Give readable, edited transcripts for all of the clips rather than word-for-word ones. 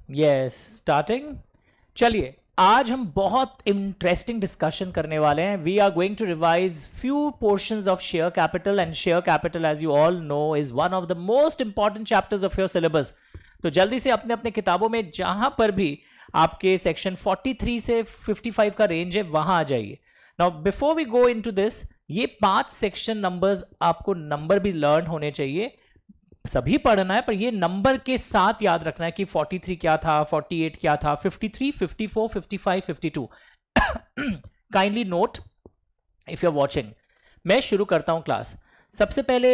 Yes, starting. चलिए, आज हम बहुत इंटरेस्टिंग डिस्कशन करने वाले हैं। We are going to revise few portions of share capital, and share capital as you all know is one of the most important chapters of your syllabus. तो जल्दी से अपने अपने किताबों में जहां पर भी आपके सेक्शन 43 से 55 का रेंज है वहां आ जाइए। Now before we go into this, ये 5 सेक्शन नंबर्स, आपको नंबर भी लर्न होने चाहिए, सभी पढ़ना है, पर ये नंबर के साथ याद रखना है कि 43 क्या था, 48 क्या था, 53, 54, 55, 52। Kindly note if you are watching. मैं शुरू करता हूं क्लास। सबसे पहले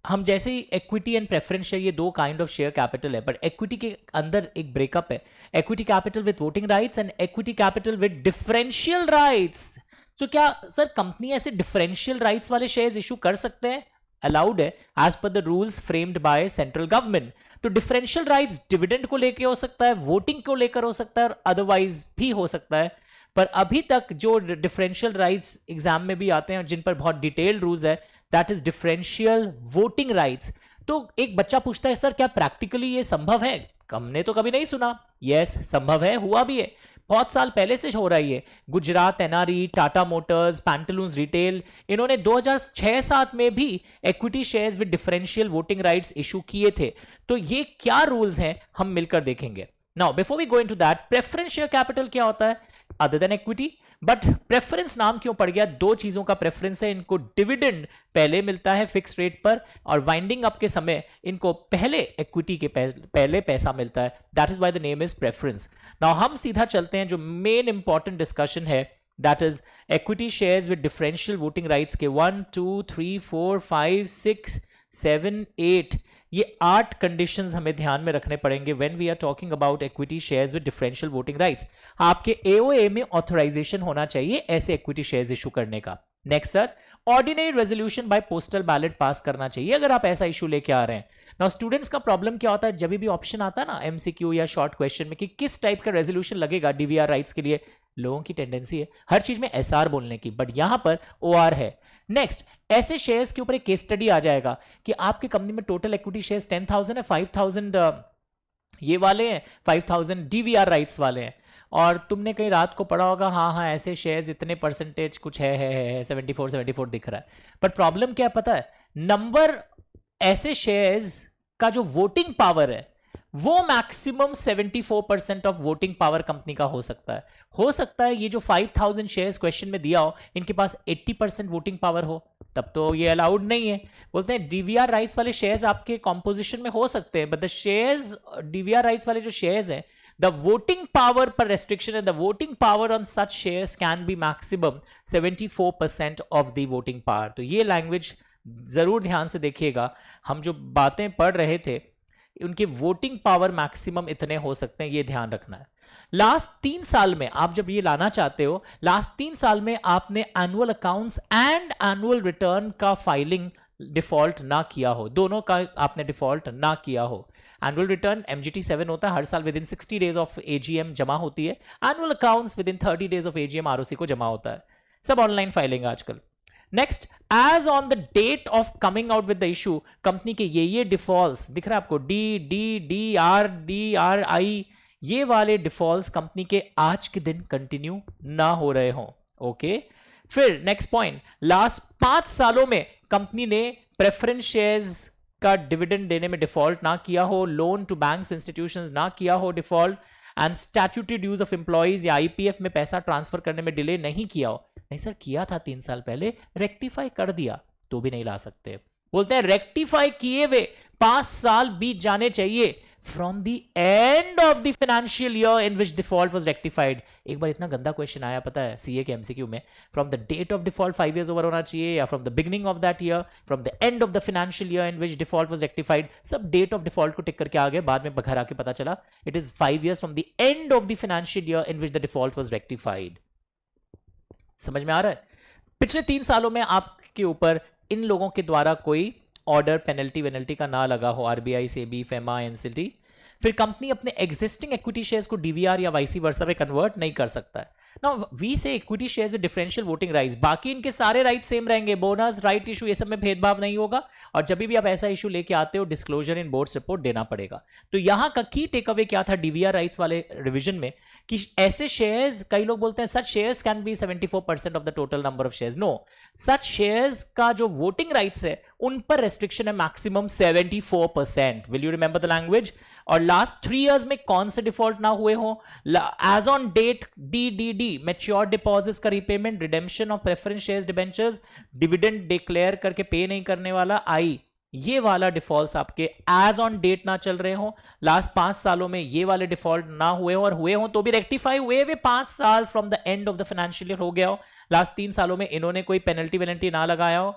हम जैसे ही इक्विटी एंड प्रेफरेंस शेयर, ये दो काइंड ऑफ शेयर कैपिटल है, पर इक्विटी के अंदर एक ब्रेकअप है, equity capital with voting rights and equity capital with differential rights. तो क्या सर कंपनी ऐसे डिफरेंशियल राइट्स वाले शेयर्स इशू कर सकते हैं? अलाउड है as per the rules framed by central government. तो डिफरेंशियल राइट्स डिविडेंड को लेकर हो सकता है, वोटिंग को लेकर हो सकता है, और अदरवाइज भी हो सकता है। पर अभी तक जो डिफरेंशियल राइट्स एग्जाम में भी आते हैं जिन पर बहुत डिटेल्ड रूल्स है, that is differential voting rights. तो एक बच्चा पूछता है सर क्या प्रैक्टिकली ये संभव है? हमने तो कभी नहीं सुना। यस, संभव है, हुआ भी है, बहुत साल पहले से हो रही है। Gujarat NRE, Tata Motors, Pantaloons retail, इन्होंने 2006-7 में भी equity shares with differential voting rights issue किए थे। तो ये क्या रूल्स हैं हम मिलकर देखेंगे। Now before we go into that, preference share capital क्या होता है other than equity? But preference नाम क्यों पड़ गया? दो चीजों का प्रेफरेंस है। इनको डिविडेंड पहले मिलता है फिक्स रेट पर, और वाइंडिंग अप के समय इनको पहले इक्विटी के पहले पैसा मिलता है। That is why the name is preference. Now हम सीधा चलते हैं जो मेन इंपॉर्टेंट डिस्कशन है, that is equity shares with differential voting rights के 1 2 3 4 5 6 7 8, ये 8 कंडीशंस हमें ध्यान में रखने पड़ेंगे when we are talking about equity shares with differential voting rights. आपके एओए में ऑथराइजेशन होना चाहिए ऐसे इक्विटी शेयर्स इशू करने का। Next sir, ordinary resolution by postal ballot pass करना चाहिए अगर आप ऐसा इशू लेके आ रहे हैं। नाउ स्टूडेंट्स का प्रॉब्लम क्या होता है, जब भी ऑप्शन आता है ना एमसीक्यू या शॉर्ट क्वेश्चन में कि किस टाइप का रेजोल्यूशन लगेगा डीवीआर राइट्स के लिए, लोगों की टेंडेंसी है हर चीज में एसआर बोलने की, बट यहां पर ओआर है। नेक्स्ट, ऐसे शेयर्स के ऊपर एक केस स्टडी आ जाएगा कि आपकी कंपनी में टोटल इक्विटी शेयर्स 10,000 है, 5,000 ये वाले हैं, 5,000 डीवीआर राइट्स वाले हैं, और तुमने कहीं रात को पढ़ा होगा हाँ हाँ ऐसे शेयर्स इतने परसेंटेज कुछ है 74 दिख रहा है। पर प्रॉब्लम क्या है पता है, नंबर ऐसे शेयर्स का जो वोटिंग पावर है वो maximum 74% of voting power company का हो सकता है। हो सकता है ये जो 5,000 शेयर्स क्वेश्चन में दिया हो इनके पास 80% वोटिंग पावर हो, तब तो ये अलाउड नहीं है। बोलते हैं डीवीआर राइट्स वाले शेयर्स आपके कॉम्पोजिशन में हो सकते हैं, but the shares DVR rights वाले जो शेयर्स हैं, द वोटिंग पावर पर रेस्ट्रिक्शन है, the voting power on such shares can B maximum 74% of the voting power. तो ये लैंग्वेज जरूर ध्यान से देखिएगा, हम जो बातें पढ़ रहे थे उनके वोटिंग पावर मैक्सिमम इतने हो सकते हैं, ये ध्यान रखना है। लास्ट 3 साल में आप जब ये लाना चाहते हो, लास्ट 3 साल में आपने annual accounts and annual return का फाइलिंग डिफॉल्ट ना किया हो, दोनों का आपने डिफॉल्ट ना किया हो। एनुअल रिटर्न MGT 7 होता है, हर साल within 60 days of AGM जमा होती है। Annual accounts within 30 days of AGM ROC को जमा होता है। सब ऑनलाइन फाइलिंग आजकल। Next, as on the date of coming out with the issue, company के ये डिफॉल्ट्स दिख रहा है आपको, DRI, ये वाले डिफॉल्ट्स कंपनी के आज के दिन कंटिन्यू ना हो रहे हो। ओके, फिर नेक्स्ट पॉइंट, लास्ट 5 सालों में कंपनी ने प्रेफरेंस शेयर्स का डिविडेंड देने में डिफॉल्ट ना किया हो, लोन टू बैंक्स इंस्टीट्यूशंस ना किया हो default, and statutory dues of employees या IPF में पैसा ट्रांसफर करने में डिले नहीं किया हो। नहीं सर किया था 3 साल पहले, रेक्टिफाई कर दिया, तो भी नहीं ला सकते। बोलते हैं रेक्टिफाई किए हुए 5 साल बीत जाने चाहिए from the end of the financial year in which default was rectified. एक बार इतना गंदा क्वेश्चन आया पता है सीए के MCQ में, from the date of default 5 years over होना चाहिए, या from the beginning of that year, from the end of the financial year in which default was rectified. सब डेट ऑफ डिफॉल्ट को टिक करके आ गए, बाद में घर आके पता चला it is 5 years from the end of the financial year in which the default was rectified. समझ में आ रहा है? पिछले 3 सालों में आपके ऊपर इन लोगों के द्वारा कोई ऑर्डर पेनल्टी का ना लगा हो, RBI, SEBI, FEMA, NCLT, फिर कंपनी अपने एग्जिस्टिंग इक्विटी शेयर्स को DVR या वाइसी वर्सा में कन्वर्ट नहीं कर सकता है। नाउ वी से equity shares with differential voting rights, बाकी इनके सारे राइट सेम रहेंगे, बोनस राइट इशू ये सब में भेदभाव नहीं होगा, और जब भी आप ऐसा इशू लेके आते हो डिस्क्लोजर इन बोर्ड्स रिपोर्ट देना पड़ेगा। तो यहां का की टेक अवे क्या था डीवीआर राइट्स वाले रिवीजन में, कि ऐसे शेयर्स, कई लोग बोलते हैं such shares can be 74% of the total number of shares, no, such shares का जो वोटिंग राइट्स है उन पर रेस्ट्रिक्शन है maximum 74%, will you remember the language. और लास्ट 3 इयर्स में कौन से डिफॉल्ट ना हुए हो, as on date DDD mature deposits का repayment, redemption of preference shares debentures, dividend declare करके पे नहीं करने वाला, आई ये वाला डिफॉल्ट्स आपके एज ऑन डेट ना चल रहे हो, लास्ट 5 सालों में ये वाले डिफॉल्ट ना हुए हो, और हुए हो तो भी रेक्टिफाई हुए हुए 5 साल from the end of the financial year हो गया हो, लास्ट 3 सालों में इन्होंने कोई पेनल्टी वेनल्टी ना लगाया हो,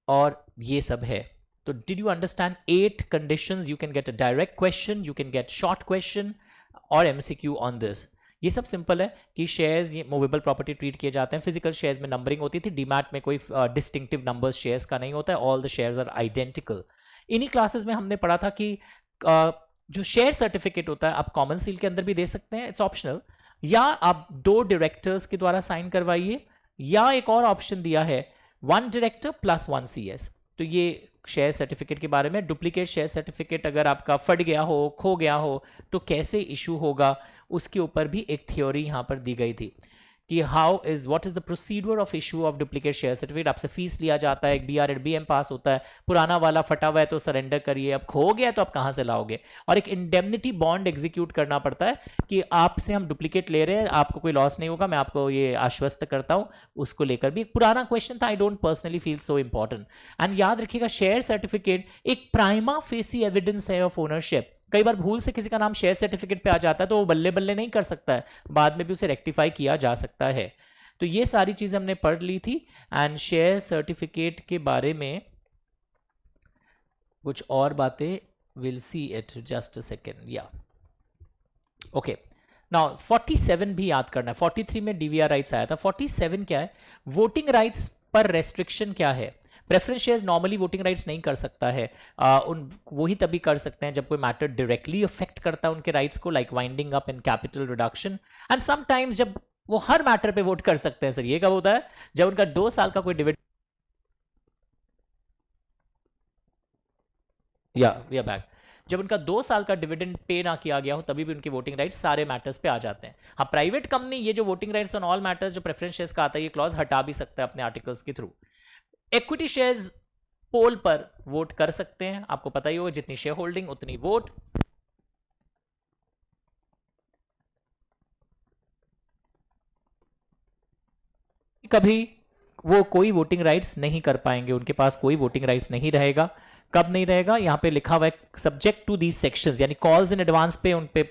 और ये सब है। तो did you understand 8 conditions? You can get a direct question, you can get short question और MCQ ऑन दिस। ये सब सिंपल है कि शेयर्स ये मूवेबल प्रॉपर्टी ट्रीट किए जाते हैं, फिजिकल शेयर्स में नंबरिंग होती थी, डीमैट में कोई डिस्टिंक्टिव नंबर्स शेयर्स का नहीं होता है, all the shares are identical. इन्हीं क्लासेस में हमने पढ़ा था कि जो शेयर सर्टिफिकेट होता है आप कॉमन सील के अंदर भी दे सकते हैं, इट्स ऑप्शनल, या आप 2 डायरेक्टर्स के द्वारा साइन करवाइए, या एक और ऑप्शन दिया है 1 डायरेक्टर प्लस 1 CS। तो ये शेयर सर्टिफिकेट के बारे में। डुप्लीकेट शेयर सर्टिफिकेट अगर आपका फट गया हो, खो गया हो, तो कैसे इशू होगा, उसके ऊपर भी एक थ्योरी यहां पर दी गई थी कि what is the procedure of issue of duplicate share certificate. आपसे फीस लिया जाता है, एक BR&BM पास होता है, पुराना वाला फटा हुआ है तो सरेंडर करिए, अब खो गया तो आप कहां से लाओगे, और एक इंडेमनिटी बॉन्ड एग्जीक्यूट करना पड़ता है कि आपसे हम डुप्लीकेट ले रहे हैं, आपको कोई लॉस नहीं होगा, मैं आपको ये आश्वस्त करता हूं। उसको लेकर भी एक पुराना क्वेश्चन था, I don't personally feel so important. And याद रखिएगा शेयर सर्टिफिकेट एक प्राइमा फेसी एविडेंस है ऑफ ओनरशिप। कई बार भूल से किसी का नाम शेयर सर्टिफिकेट पे आ जाता है तो वो बल्ले बल्ले नहीं कर सकता है, बाद में भी उसे रेक्टिफाई किया जा सकता है। तो ये सारी चीजें हमने पढ़ ली थी। एंड शेयर सर्टिफिकेट के बारे में कुछ और बातें, will see it just a second, या ओके। नाउ 47 भी याद करना है, 43 में DVR राइट्स आया था, 47 क्या है, वोटिंग राइट्स पर रेस्ट्रिक्शन क्या है। Preference shares normally voting rights नहीं कर सकता है, वही तभी कर सकते हैं जब कोई मैटर डायरेक्टली अफेक्ट करता है उनके राइट्स को, like winding up in capital reduction. And sometimes जब वो हर मैटर पे वोट कर सकते हैं। सर ये कब होता है, जब उनका 2 साल का कोई डिविडेंड, या बैक, जब उनका 2 साल का डिविडेंड पे ना किया गया हो तभी भी उनके वोटिंग राइट्स सारे मैटर्स पे आ जाते हैं। हाँ, प्राइवेट कंपनी ये जो voting rights on all matters जो प्रेफरेंस शेयर्स का आता है, ये क्लॉज हटा भी सकता है अपने आर्टिकल्स के थ्रू। इक्विटी शेयर्स पोल पर वोट कर सकते हैं, आपको पता ही होगा, जितनी शेयर होल्डिंग उतनी वोट। कभी वो कोई वोटिंग राइट्स नहीं कर पाएंगे, उनके पास कोई वोटिंग राइट्स नहीं रहेगा। कब नहीं रहेगा, यहां पे लिखा हुआ है सब्जेक्ट टू दीज सेक्शंस, यानी कॉल्स इन एडवांस पे उनके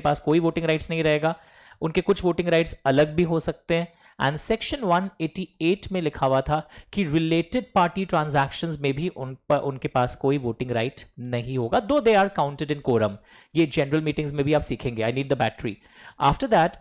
पास कोई वोटिंग राइट्स नहीं रहेगा। उनके कुछ वोटिंग राइट्स अलग भी हो सकते हैं। एंड सेक्शन 188 में लिखा हुआ था कि रिलेटेड पार्टी ट्रांजैक्शंस में भी उनके पास कोई वोटिंग राइट नहीं होगा, though they are counted in quorum. ये जनरल मीटिंग्स में भी आप सीखेंगे। I need the battery. After that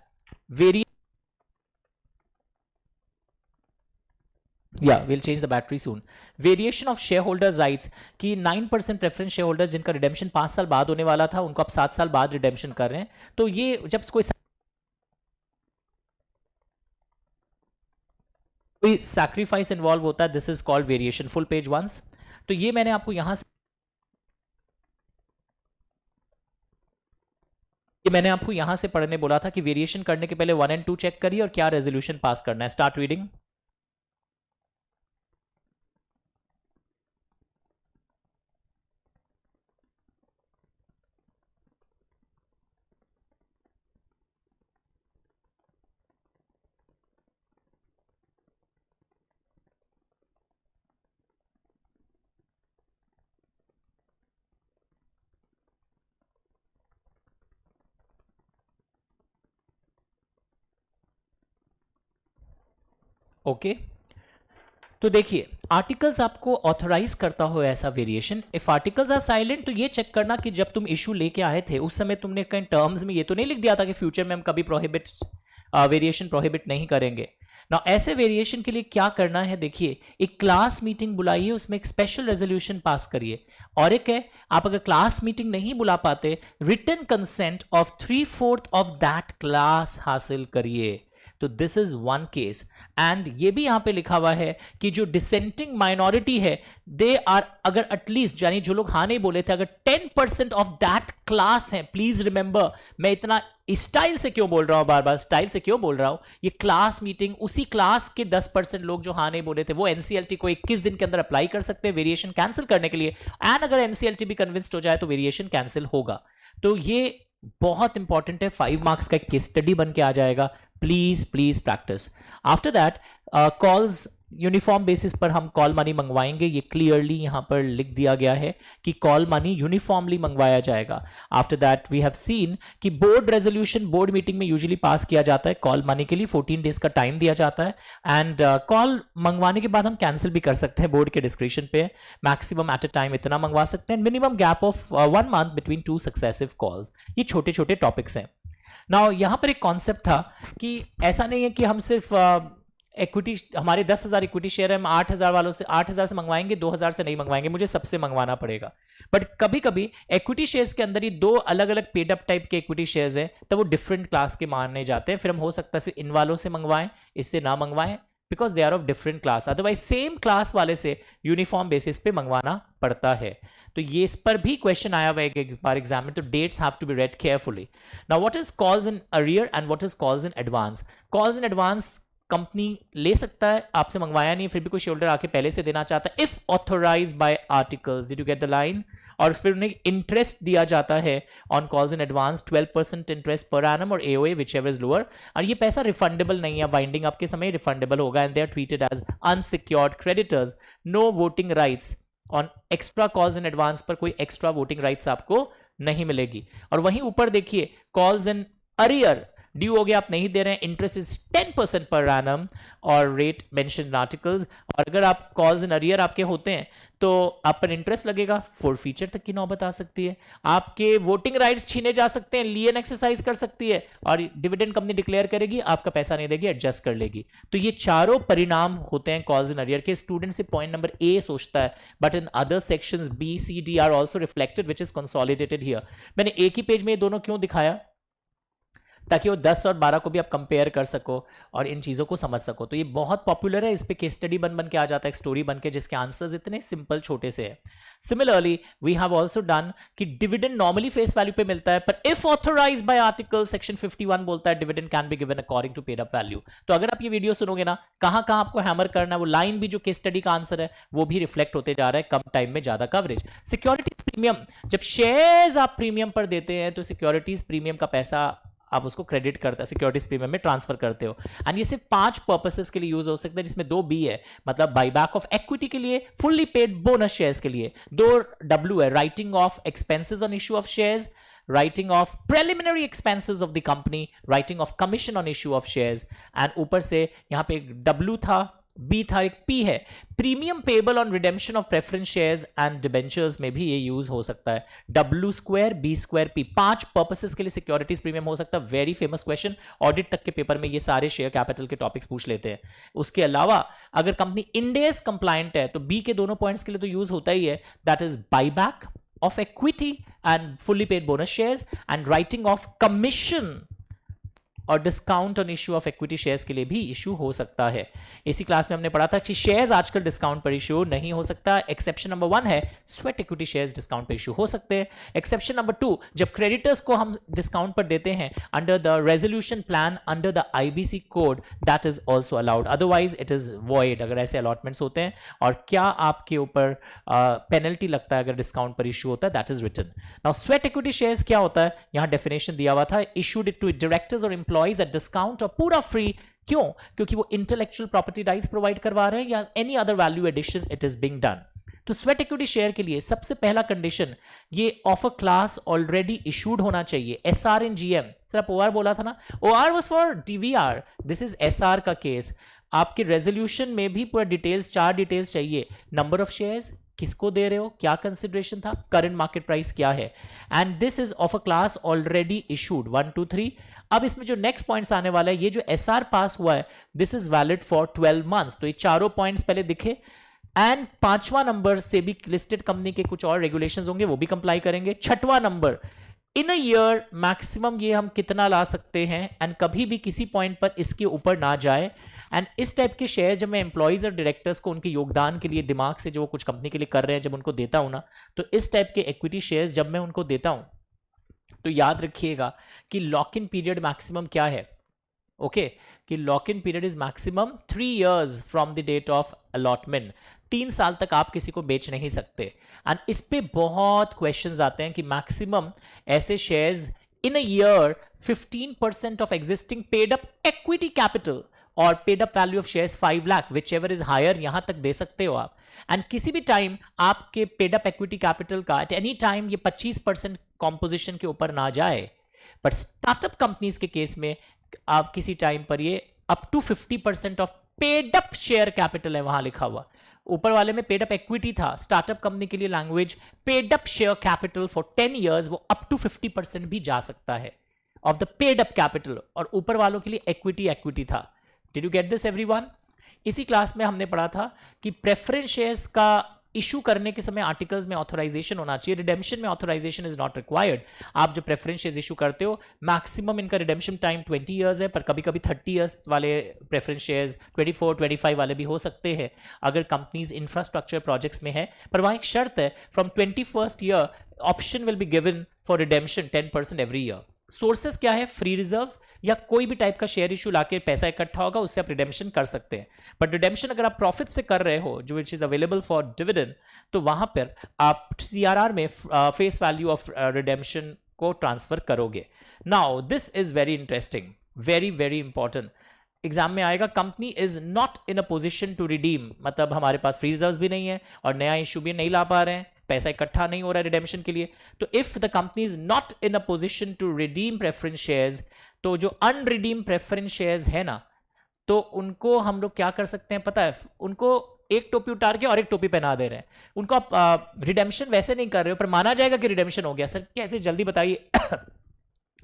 we'll change the battery soon. Variation of shareholders rights कि 9% preference shareholders जिनका रिडेम्पशन 5 साल बाद होने वाला था, उनको अब 7 साल बाद रिडेम्पशन कर रहे हैं। तो ये जब कोई सैक्रिफाइस इन्वॉल्व होता है, this is called variation. Full page once. तो ये मैंने आपको यहां से पढ़ने बोला था कि वेरिएशन करने के पहले 1 और 2 चेक करिए और क्या रेजोल्यूशन पास करना है। Start reading. ओके तो देखिए, आर्टिकल्स आपको ऑथराइज करता हो ऐसा variation. If articles are silent तो ये चेक करना कि जब तुम इशू लेके आए थे उस समय तुमने कहीं टर्म्स में ये तो नहीं लिख दिया था कि फ्यूचर में हम कभी वेरिएशन प्रोहिबिट नहीं करेंगे ना। ऐसे वेरिएशन के लिए क्या करना है, देखिए, एक क्लास मीटिंग बुलाइए, उसमें एक स्पेशल रेजोल्यूशन पास करिए। और एक है, आप अगर क्लास मीटिंग नहीं बुला पाते, written consent of 3/4 of that class हासिल करिए। तो this is one case. And ये भी यहां पे लिखा हुआ है कि जो डिसेंटिंग माइनॉरिटी है दे आर, अगर एटलीस्ट यानी जो लोग हाँ नहीं बोले थे, अगर 10% ऑफ दैट क्लास है, प्लीज रिमेंबर मैं इतना स्टाइल से क्यों बोल रहा हूं, बार बार स्टाइल से क्यों बोल रहा हूं, ये क्लास मीटिंग, उसी क्लास के 10% लोग जो हाँ नहीं बोले थे वो एनसीएलटी को 21 दिन के अंदर अप्लाई कर सकते हैं वेरिएशन कैंसिल करने के लिए। एंड अगर एनसीएलटी भी कन्विंस्ड हो जाए तो वेरिएशन कैंसिल होगा। तो ये बहुत इंपॉर्टेंट है, 5 मार्क्स का केस स्टडी बन के आ जाएगा। Please please practice. After that calls uniform basis पर हम कॉल मनी मंगवाएंगे, ये क्लियरली यहां पर लिख दिया गया है कि कॉल मनी यूनिफॉर्मली मंगवाया जाएगा। After that we have seen कि बोर्ड रेजोल्यूशन बोर्ड मीटिंग में यूजुअली पास किया जाता है कॉल मनी के लिए, 14 डेज का टाइम दिया जाता है। एंड कॉल मंगवाने के बाद हम कैंसिल भी कर सकते हैं, बोर्ड के डिस्क्रिप्शन पे, मैक्सिमम एट अ टाइम इतना मंगवा सकते हैं, minimum gap of 1 month between 2 successive calls. ये छोटे छोटे टॉपिक्स हैं। नाउ यहां पर एक कॉन्सेप्ट था कि ऐसा नहीं है कि हम सिर्फ इक्विटी, हमारे 10,000 इक्विटी शेयर है, हम 8,000 वालों से 8,000 से मंगवाएंगे, 2,000 से नहीं मंगवाएंगे, मुझे सबसे मंगवाना पड़ेगा। बट कभी कभी इक्विटी शेयर्स के अंदर ही 2 अलग अलग पेड अप टाइप के इक्विटी शेयर्स हैं, तो वो डिफरेंट क्लास के माने जाते हैं। फिर हम हो सकता है इन वालों से मंगवाएं, इससे ना मंगवाएं, because they are of different class. Otherwise same class वाले से यूनिफॉर्म बेसिस पे मंगवाना पड़ता है। तो ये इस पर भी क्वेश्चन आया हुआ है एक बार एग्जाम में, तो dates have to be read carefully. Now what is calls in arrear and what is calls in advance? Calls in advance company ले सकता है, आपसे मंगवाया नहीं, फिर भी कोई शेयरहोल्डर आके पहले से देना चाहता है, if authorised by articles. Did you get the line? और फिर उन्हें इंटरेस्ट दिया जाता है on calls in advance, 12% interest पर एनम और AOA whichever is lower. और ये पैसा रिफंडेबल नहीं है, बाइंडिंग आपके समय रिफंडेबल होगा। And they are treated as unsecured creditors. No voting rights on extra calls in advance पर, कोई एक्स्ट्रा वोटिंग राइट्स आपको नहीं मिलेगी। और वहीं ऊपर देखिए कॉल्स इन अरियर, ड्यू हो गया, आप नहीं दे रहे हैं, इंटरेस्ट इज 10% पर एनम और रेट मेंशन इन आर्टिकल्स। और अगर आप कॉल्स इन अरियर आपके होते हैं तो आप पर इंटरेस्ट लगेगा, फोरफीचर तक की नौबत आ सकती है, आपके वोटिंग राइट्स छीने जा सकते हैं, लियन एक्सरसाइज कर सकती है, और डिविडेंड कंपनी डिक्लेयर करेगी, आपका पैसा नहीं देगी, एडजस्ट कर लेगी। तो ये चारों परिणाम होते हैं कॉल्स इन अरियर के। स्टूडेंट से पॉइंट नंबर ए सोचता है, but in other sections B C D are also reflected which is consolidated here. मैंने एक ही पेज में ये दोनों क्यों दिखाया? ताकि वो 10 और 12 को भी आप कंपेयर कर सको और इन चीज़ों को समझ सको। तो ये बहुत पॉपुलर है, इस पे केस स्टडी बन के आ जाता है, एक स्टोरी बन के, जिसके आंसर्स इतने सिंपल छोटे से है। Similarly we have also done कि डिविडेंड नॉर्मली फेस वैल्यू पे मिलता है, पर if authorised by article section 51 बोलता है dividend can be given according to paid up value. तो अगर आप ये वीडियो सुनोगे ना, कहां आपको हैमर करना है, वो लाइन भी जो केस स्टडी का आंसर है वो भी रिफ्लेक्ट होते जा रहा है, कम टाइम में ज्यादा कवरेज। सिक्योरिटीज प्रीमियम, जब शेयर्स आप प्रीमियम पर देते हैं तो सिक्योरिटीज प्रीमियम का पैसा आप उसको क्रेडिट करते हैं, सिक्योरिटीज प्रीमियम में ट्रांसफर करते हो। एंड ये सिर्फ 5 पर्पसेस के लिए यूज हो सकता है, जिसमें 2 बी है, मतलब बाईबैक ऑफ इक्विटी के लिए, फुल्ली पेड बोनस शेयर्स के लिए। 2 डब्ल्यू है, writing of expenses on issue of shares, writing of preliminary expenses of the company, writing of commission on issue of shares, and ऊपर से यहां पे एक W था, B था, एक P है, premium payable on redemption of preference shares and debentures में भी ये यूज हो सकता है। W² B² P, 5 पर्पसेस के लिए सिक्योरिटीज प्रीमियम हो सकता है। वेरी फेमस क्वेश्चन, ऑडिट तक के पेपर में ये सारे शेयर कैपिटल के टॉपिक्स पूछ लेते हैं। उसके अलावा अगर कंपनी इंडेस कंप्लायंट है तो B के दोनों पॉइंट्स के लिए तो यूज होता ही है, that is buyback of equity and fully paid bonus shares, and writing of commission और discount on issue of equity shares के लिए भी इशू हो सकता है। इसी क्लास में हमने पढ़ा था कि शेयर्स आजकल डिस्काउंट पर इशू नहीं हो सकता। एक्सेप्शन नंबर 1 है स्वेट इक्विटी शेयर्स डिस्काउंट पर इशू हो सकते हैं। एक्सेप्शन नंबर 2, जब क्रेडिटर्स को हम डिस्काउंट पर देते हैं under the resolution plan under the IBC code, that is also allowed, otherwise it is void अगर ऐसे अलॉटमेंट्स होते हैं। और क्या आपके ऊपर पेनल्टी लगता है अगर डिस्काउंट पर इशू होता है, that is written. Now sweat equity shares क्या होता है, यहां डेफिनेशन दिया हुआ था, इशूड टू डायरेक्टर्स और एम्प्लॉइज एट डिस्काउंट और पूरा फ्री। क्यों? क्योंकि वो इंटेलेक्चुअल प्रॉपर्टी राइट्स प्रोवाइड करवा रहे हैं या any other value addition it is being done. तो स्वेट इक्विटी शेयर के लिए सबसे पहला कंडीशन, ये of a class already issued होना चाहिए। एसआर इन जीएम, सर आप ओआर बोला था ना, OR was for DVR, this is SR का केस। आपके रेजोल्यूशन में भी पूरा डिटेल्स, 4 डिटेल्स चाहिए, नंबर ऑफ शेयर्स, किसको दे रहे हो, क्या कंसिडरेशन था, करंट मार्केट प्राइस क्या है, and this is of a class already issued 1 2 3। अब इसमें जो नेक्स्ट पॉइंट्स आने वाला है, ये जो एसआर पास हुआ है this is valid for 12 months. तो ये चारों पॉइंट्स पहले दिखे, एंड 5वां नंबर से भी लिस्टेड कंपनी के कुछ और रेगुलेशंस होंगे वो भी कंप्लाई करेंगे। 6वां number in a year maximum ये हम कितना ला सकते हैं, एंड कभी भी किसी पॉइंट पर इसके ऊपर ना जाए। एंड इस टाइप के शेयर जब मैं एम्प्लॉयज और डायरेक्टर्स को उनके योगदान के लिए दिमाग से जो कुछ कंपनी के लिए कर रहे हैं जब उनको देता हूं ना, तो इस टाइप के इक्विटी शेयर्स जब मैं उनको देता हूं तो याद रखिएगा कि लॉक इन पीरियड मैक्सिमम क्या है। ओके, कि lock in period is maximum 3 years from the date of allotment. 3 साल तक आप किसी को बेच नहीं सकते। एंड इस पे बहुत क्वेश्चंस आते हैं कि मैक्सिमम ऐसे shares in a year 15% of existing paid up equity capital और paid up value of shares 5 lakh, whichever is higher, यहां तक दे सकते हो आप। एंड किसी भी टाइम आपके पेड अप इक्विटी कैपिटल का एट एनी टाइम ये 25% कॉम्पोजिशन के ऊपर ना जाए। बट स्टार्टअप कंपनीज के केस में आप किसी टाइम पर ये up to 50% of paid up share capital है वहां लिखा हुआ। ऊपर वाले में पेड अप इक्विटी था, स्टार्टअप कंपनी के लिए language paid up share capital for 10 years, वो अप टू 50% भी जा सकता है of the paid up capital, और ऊपर वालों के लिए इक्विटी था। Did you get this everyone? इसी क्लास में हमने पढ़ा था कि प्रेफरेंस शेयर्स का इशू करने के समय आर्टिकल्स में ऑथराइजेशन होना चाहिए, रिडेम्पशन में ऑथराइजेशन इज नॉट रिक्वायर्ड। आप जो प्रेफरेंस शेयर्स इशू करते हो मैक्सिमम इनका रिडेम्पशन टाइम 20 years है, पर कभी कभी 30 years वाले प्रेफरेंस शेयर्स 24, 25 वाले भी हो सकते हैं अगर कंपनीज इंफ्रास्ट्रक्चर प्रोजेक्ट्स में है। पर वहां एक शर्त है, from 21st year option will be given for redemption 10% every year. Sources क्या है? फ्री रिजर्व्स या कोई भी टाइप का शेयर इशू लाके पैसा इकट्ठा होगा उससे आप रिडेम्पशन कर सकते हैं। बट रिडेम्पशन अगर आप प्रॉफिट से कर रहे हो जो which is available for dividend, तो वहां पर आप सीआरआर में फेस वैल्यू ऑफ रिडेम्पशन को ट्रांसफर करोगे। Now this is very interesting, very very important. Exam में आएगा, company is not in a position to redeem, मतलब हमारे पास फ्री रिजर्व्स भी नहीं है और नया इशू भी नहीं ला पा रहे हैं, पैसा इकट्ठा नहीं हो रहा है रिडेम्पशन के लिए। तो if the company is not in a position to redeem preference shares, तो जो अनरिडीम प्रेफरेंस शेयर्स है ना, तो उनको हम लोग क्या कर सकते हैं पता है? उनको एक टोपी उतार के और एक टोपी पहना दे रहे हैं। उनको आप रिडेम्पशन वैसे नहीं कर रहे हो पर माना जाएगा कि रिडेम्पशन हो गया। सर कैसे, जल्दी बताइए।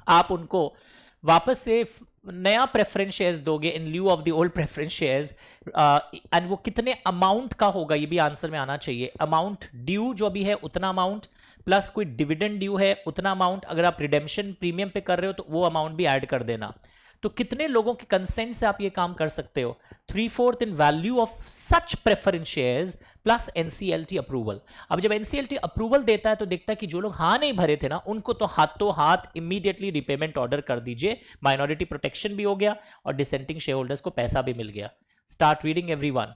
आप उनको वापस से नया प्रेफरेंस शेयर्स दोगे in lieu of the old preference shares, and वो कितने अमाउंट का होगा ये भी आंसर में आना चाहिए। अमाउंट ड्यू जो भी है उतना अमाउंट, प्लस कोई डिविडेंड ड्यू है उतना अमाउंट, अगर आप रिडेम्पशन प्रीमियम पे कर रहे हो तो वो अमाउंट भी ऐड कर देना। तो कितने लोगों के कंसेंट से आप ये काम कर सकते हो? 3/4 in value of such preference shares plus NCLT approval. अब जब एनसीएलटी अप्रूवल देता है तो देखता है कि जो लोग हाँ नहीं भरे थे ना, उनको तो हाथों हाथ इमीडिएटली रिपेमेंट ऑर्डर कर दीजिए, माइनॉरिटी प्रोटेक्शन भी हो गया और डिसेंटिंग शेयर होल्डर्स को पैसा भी मिल गया। Start reading everyone.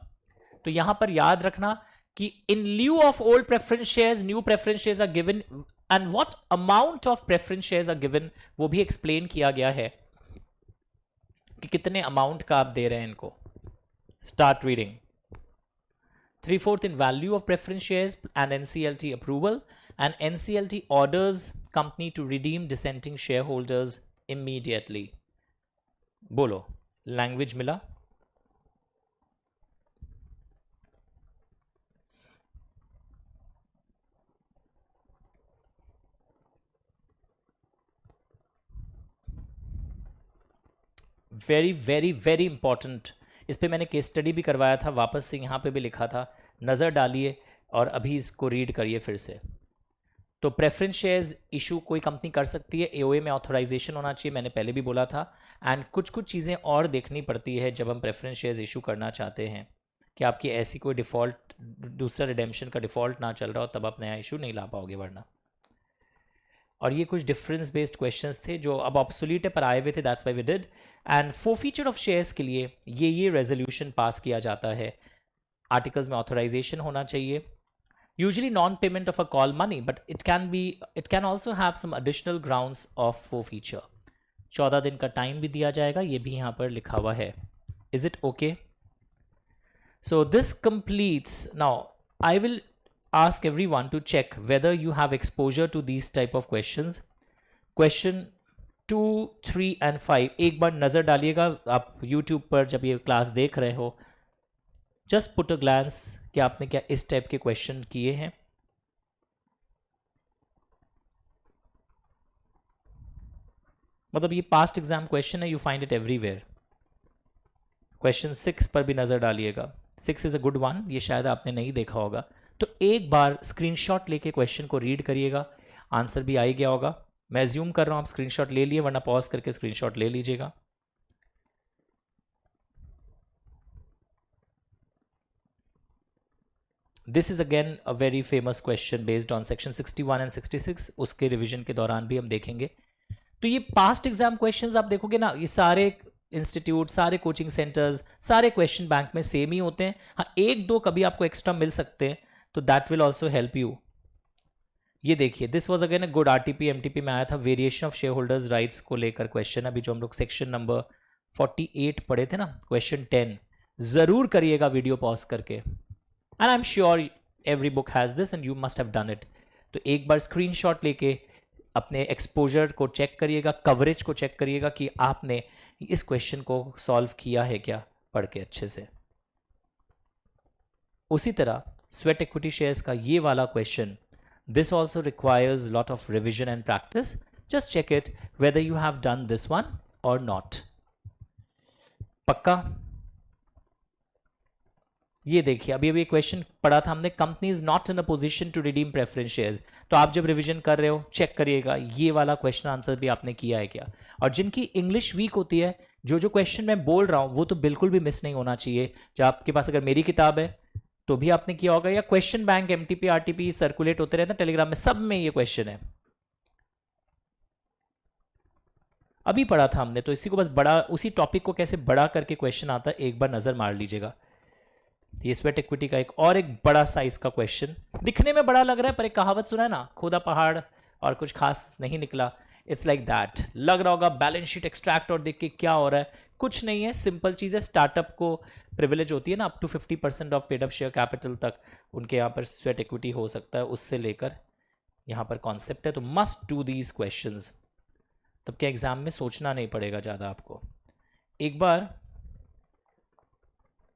तो यहां पर याद रखना कि in lieu of old preference shares new preference shares are given, and what amount of preference shares are given वो भी एक्सप्लेन किया गया है कि कितने अमाउंट का आप दे रहे हैं इनको। Start reading. 3/4 in value of preference shares and NCLT approval, and NCLT orders company to redeem dissenting shareholders immediately. बोलो, लैंग्वेज मिला? Very very very important. इस पे मैंने केस स्टडी भी करवाया था, वापस से यहाँ पे भी लिखा था, नज़र डालिए और अभी इसको रीड करिए फिर से। तो प्रेफरेंस शेयर्स इशू कोई कंपनी कर सकती है, एओए में ऑथराइजेशन होना चाहिए, मैंने पहले भी बोला था। एंड कुछ कुछ चीज़ें और देखनी पड़ती है जब हम प्रेफरेंस शेयर्स इशू करना चाहते हैं कि आपकी ऐसी कोई डिफ़ॉल्ट, दूसरा रिडेम्पशन का डिफ़ॉल्ट ना चल रहा हो, तब आप नया इशू नहीं ला पाओगे वरना। और ये कुछ डिफरेंस बेस्ड क्वेश्चंस थे जो अब ऑब्सोलीट है पर आए हुए थे, that's why we did. And forfeiture of shares के लिए ये रेजोल्यूशन पास किया जाता है। आर्टिकल्स में ऑथराइजेशन होना चाहिए, usually non payment of a call money, but it can also have some additional grounds of forfeiture. 14 दिन का टाइम भी दिया जाएगा, ये भी यहाँ पर लिखा हुआ है। Is it okay? So this completes. Now I will ask everyone to check whether you have exposure to these type of questions. Question 2, 3 and 5 एक बार नज़र डालिएगा आप YouTube पर जब ये क्लास देख रहे हो। Just put a glance कि आपने क्या इस टाइप के क्वेश्चन किए हैं। मतलब ये पास्ट एग्जाम क्वेश्चन है, you find it everywhere. Question 6 पर भी नज़र डालिएगा। 6 इज़ अ गुड वन, ये शायद आपने नहीं देखा होगा। तो एक बार स्क्रीनशॉट लेके क्वेश्चन को रीड करिएगा, आंसर भी आ ही गया होगा। मैं एज्यूम कर रहा हूं आप स्क्रीनशॉट ले लिए, वरना पॉज करके स्क्रीनशॉट ले लीजिएगा. This is again a very famous question based on section 61 and 66. उसके रिवीजन के दौरान भी हम देखेंगे. तो ये पास्ट एग्जाम क्वेश्चंस आप देखोगे ना, ये सारे इंस्टीट्यूट, सारे कोचिंग सेंटर्स, सारे क्वेश्चन बैंक में सेम ही होते हैं. हाँ, एक दो कभी आपको एक्स्ट्रा मिल सकते हैं, तो that will also help you. ये देखिए, this was again a good RTP MTP में आया था, variation of share holders rights को लेकर क्वेश्चन. अभी जो हम लोग सेक्शन नंबर 48 पढ़े थे ना, क्वेश्चन 10 जरूर करिएगा वीडियो पॉज करके. And I am sure every book has this and you must have done it. तो एक बार स्क्रीनशॉट लेके अपने एक्सपोजर को चेक करिएगा, कवरेज को चेक करिएगा कि आपने इस क्वेश्चन को सॉल्व किया है क्या पढ़ के अच्छे से. उसी तरह स्वेट इक्विटी शेयर्स का ये वाला question, this also requires lot of revision and practice. Just check it whether you have done this one or not. पक्का? ये देखिए, अभी अभी क्वेश्चन पढ़ा था हमने, company is not in a position to redeem preference shares. तो आप जब रिवीजन कर रहे हो चेक करिएगा ये वाला क्वेश्चन आंसर भी आपने किया है क्या. और जिनकी इंग्लिश वीक होती है, जो क्वेश्चन मैं बोल रहा हूं वो तो बिल्कुल भी मिस नहीं होना चाहिए. जब आपके पास अगर मेरी किताब है तो भी आपने किया होगा, या question bank MTP RTP circulate होते रहते हैं टेलीग्राम में, सब में ये क्वेश्चन है. अभी पढ़ा था हमने, तो इसी को बस बड़ा, उसी टॉपिक को कैसे बड़ा करके क्वेश्चन आता है एक बार नजर मार लीजिएगा. ये स्वेट इक्विटी का एक बड़ा साइज का क्वेश्चन, दिखने में बड़ा लग रहा है, पर एक कहावत सुना है ना, खोदा पहाड़ और कुछ खास नहीं निकला. It's like that. लग रहा होगा बैलेंस शीट एक्सट्रैक्ट और देख के क्या हो रहा है, कुछ नहीं है, सिंपल चीज है. स्टार्टअप को प्रिविलेज होती है ना, up to 50% of paid up share capital तक उनके यहाँ पर स्वेट इक्विटी हो सकता है, उससे लेकर यहाँ पर कॉन्सेप्ट है. तो मस्ट डू दीज क्वेश्चंस, तब क्या एग्जाम में सोचना नहीं पड़ेगा ज़्यादा आपको. एक बार